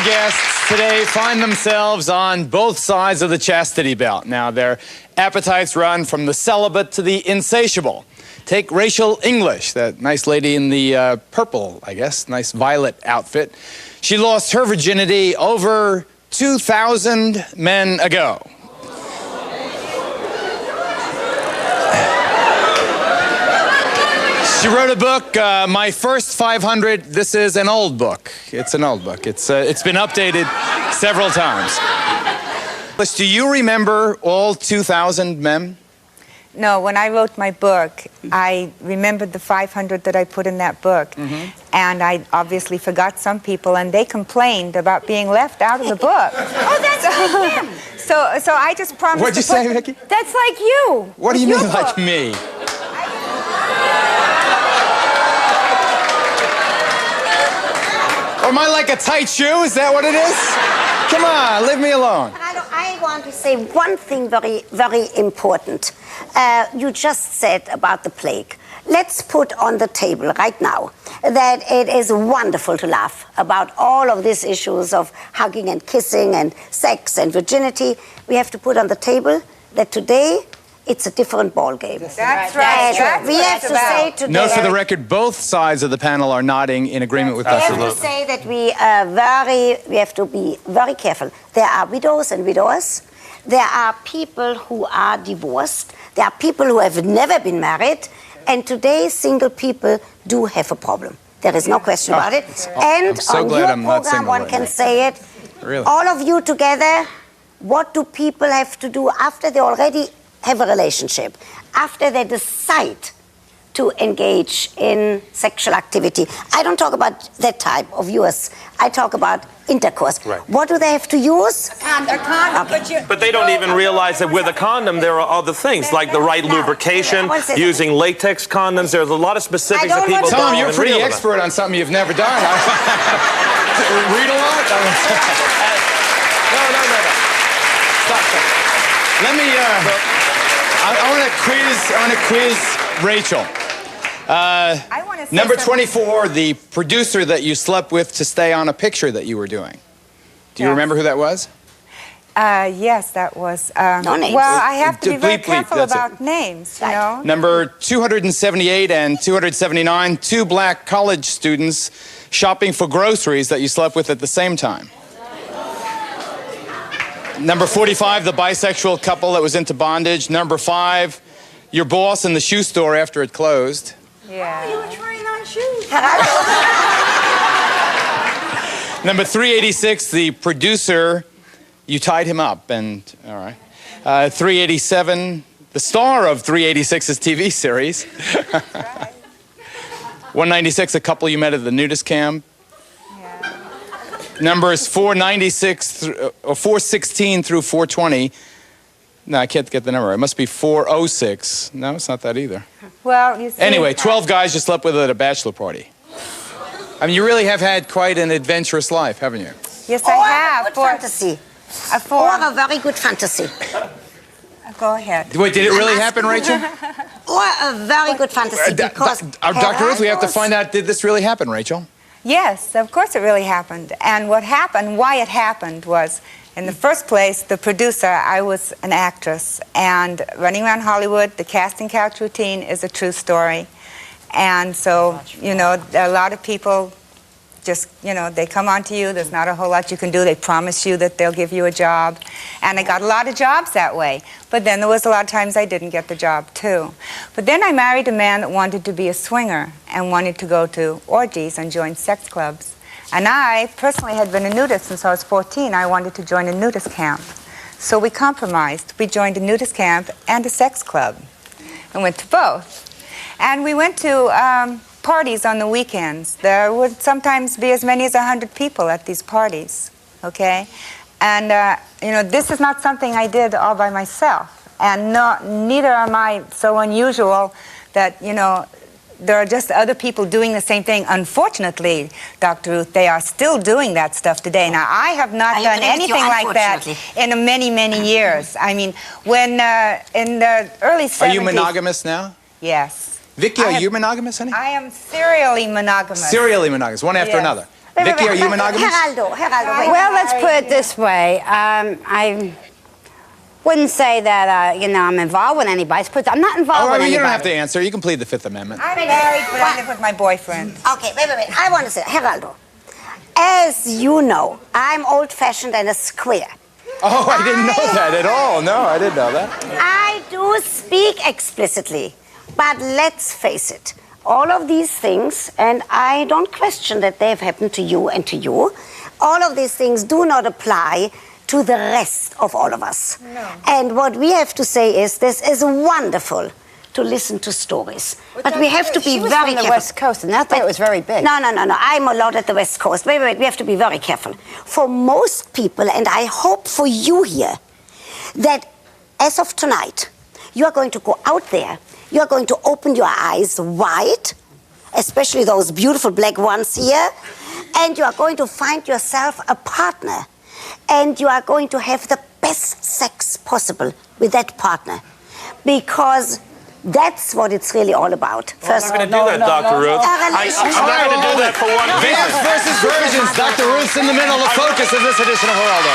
guests today find themselves on both sides of the chastity belt. Now, their appetites run from the celibate to the insatiable. Take Rachel English, that nice lady in the purple, I guess, nice violet outfit. She lost her virginity over 2,000 men ago. She wrote a book, My First 500. This is an old book. It's an old book. It's been updated several times. Do you remember all 2,000 men? No, when I wrote my book, I remembered the 500 that I put in that book. And I obviously forgot some people, and they complained about being left out of the book. Oh, that's like him. So I just promised. What'd you say, Vicky? That's like you. What do you mean, like me? Or am I like a tight shoe? Is that what it is? Come on, leave me alone. I want to say one thing very, very important. You just said about the plague. Let's put on the table right now that it is wonderful to laugh about all of these issues of hugging and kissing and sex and virginity. We have to put on the table that today it's a different ball game. That's right. We have to say today. Note for the record, both sides of the panel are nodding in agreement with Dr. We have to say that we have to be very careful. There are widows and widowers. There are people who are divorced. There are people who have never been married. And today, single people do have a problem. There is no question about it. And so on glad your I'm not program, single one right can now. say it. Really? All of you together, what do people have to do after they already have a relationship, after they decide to engage in sexual activity? I don't talk about that type of use. I talk about intercourse. Right. What do they have to use? A condom. But they don't even realize that with a condom, there are other things, like the right lubrication, using latex condoms. There's a lot of specifics that people Tom, don't you're even pretty realize. expert on something you've never done. Read a lot? No. Stop. Let me, I want to quiz Rachel. Number 24, the producer that you slept with to stay on a picture that you were doing. Do you remember who that was? Yes, that was... No names. Well, I have to be very Bleep, careful that's about it. names, you know? Number 278 and 279, two black college students shopping for groceries that you slept with at the same time. Number 45, the bisexual couple that was into bondage. Number 5, your boss in the shoe store after it closed. Yeah. You were trying on shoes. Number 386, the producer, you tied him up, and all right. 387, the star of 386's TV series. 196, a couple you met at the nudist camp. Numbers 496 or 416 through 420. No, I can't get the number. It must be 406. No, it's not that either. Well, you see... Anyway, 12 guys you slept with at a bachelor party. I mean, you really have had quite an adventurous life, haven't you? Yes, I have. A good fantasy. For... Or a very good fantasy. Go ahead. Wait, did it really happen, Rachel? Or a very good fantasy, because... Dr. Ruth, we have to find out, did this really happen, Rachel? Yes, of course it really happened. And what happened, why it happened was, in the first place, the producer, I was an actress, and running around Hollywood, the casting couch routine is a true story. And so, you know, a lot of people just, you know, they come on to you, there's not a whole lot you can do, they promise you that they'll give you a job. And I got a lot of jobs that way. But then there was a lot of times I didn't get the job, too. But then I married a man that wanted to be a swinger and wanted to go to orgies and join sex clubs. And I personally had been a nudist since I was 14. I wanted to join a nudist camp. So we compromised. We joined a nudist camp and a sex club and went to both. And we went to parties on the weekends. There would sometimes be as many as 100 people at these parties, okay? And, you know, this is not something I did all by myself. And neither am I so unusual that, you know, there are just other people doing the same thing. Unfortunately, Dr. Ruth, they are still doing that stuff today. Now, I have not done anything like that in many, many years. I mean, when in the early 70s... Are you monogamous now? Yes. Vicky, are you monogamous, honey? I am serially monogamous. Serially monogamous, one after another. Vicky, are you monogamous? Geraldo, wait. Well, let's put it this way. I wouldn't say that, I'm involved with anybody. I'm not involved with anybody. You don't have to answer. You can plead the Fifth Amendment. I'm married, but I live with my boyfriend. Okay, wait. I want to say, Geraldo, as you know, I'm old-fashioned and a square. Oh, I didn't know that at all. No, I didn't know that. I do speak explicitly, but let's face it, all of these things, and I don't question that they have happened to you and to you, all of these things do not apply to the rest of all of us. No. And what we have to say is this is wonderful to listen to stories. But we have to be She was very from the careful. West Coast, and that there was very big. No. I'm a lot at the West Coast. Wait. We have to be very careful. For most people, and I hope for you here, that as of tonight, you are going to go out there, you are going to open your eyes wide, especially those beautiful black ones here, and you are going to find yourself a partner, and you are going to have the best sex possible with that partner, because that's what it's really all about. I'm not going to do that, Dr. Ruth. I'm not going to do that for one reason. Vamps versus virgins. Dr. Ruth's in the middle of focus of this edition of Geraldo.